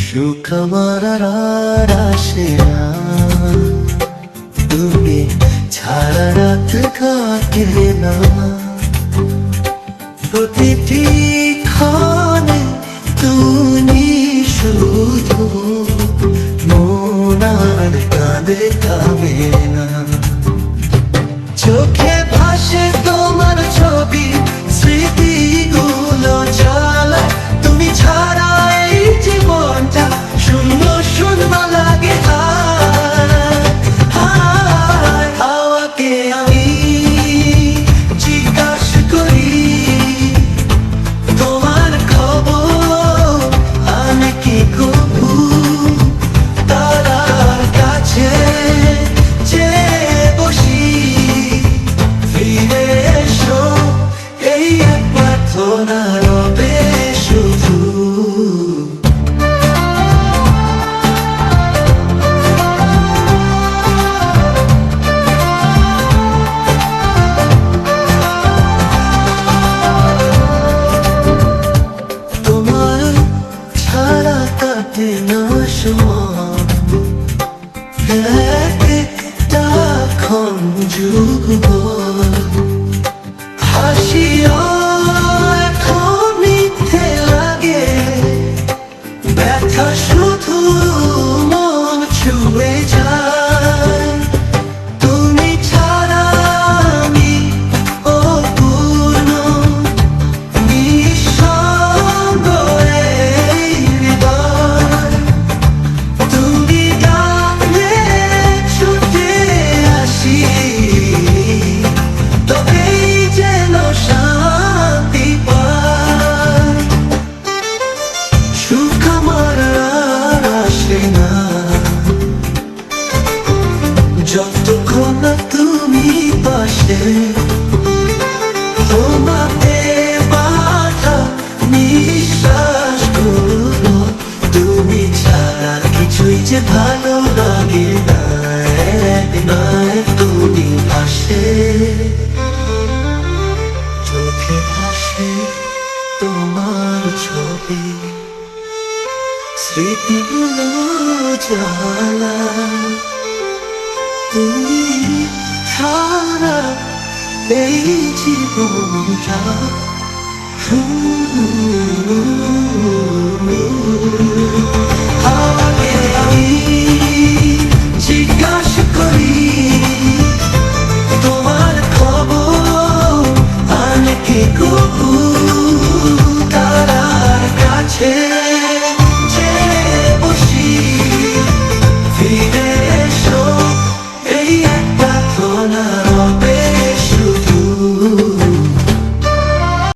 সুখ আমার আর আসে না, তুমি ছাড়া রাত কাটে না। প্রতিটি ক্ষণে তুমি শুধু, মন আর কাঁদে কাঁদে না। চোখে ভাসে তোমার ছবি, স্মৃতিগুলো চালায়। তুমি ছাড়া এই জীবনটা শূন্য শূন্য লাগে। হাওয়াকে আমি জিজ্ঞাসা করি তোমার খবর, আমি কি কবু তারার কাছে চেয়ে বসি। ফিরে এসো, এই এক প্রার্থনা রবে শুধু। তোমার ছাড়া কাটে না সময়, একটা ক্ষণ যুগ হাসিও এখন মিথ্যে লাগে। ব্যথা শুধু মন ছুঁয়ে যায়। তুমি ছাড়া আমি অপূর্ণ, নিঃসঙ্গ এই হৃদয়। তুমি ডাকলে ছুটে আসি, তবেই যেন শান্তি পাই। সুখ আমার আর আসে না, যতক্ষণ না তুমি পাশে। তোমাতে বাধা নিঃশ্বাসগুলো, তুমি ছাড়া কিছুই যে ভালো লাগে না। তুমি ভাসে, চোখে ভাসে তোমার ছবি, স্মৃতিগুলো জ্বালা। তুমি ছাড়া এই জীবনটা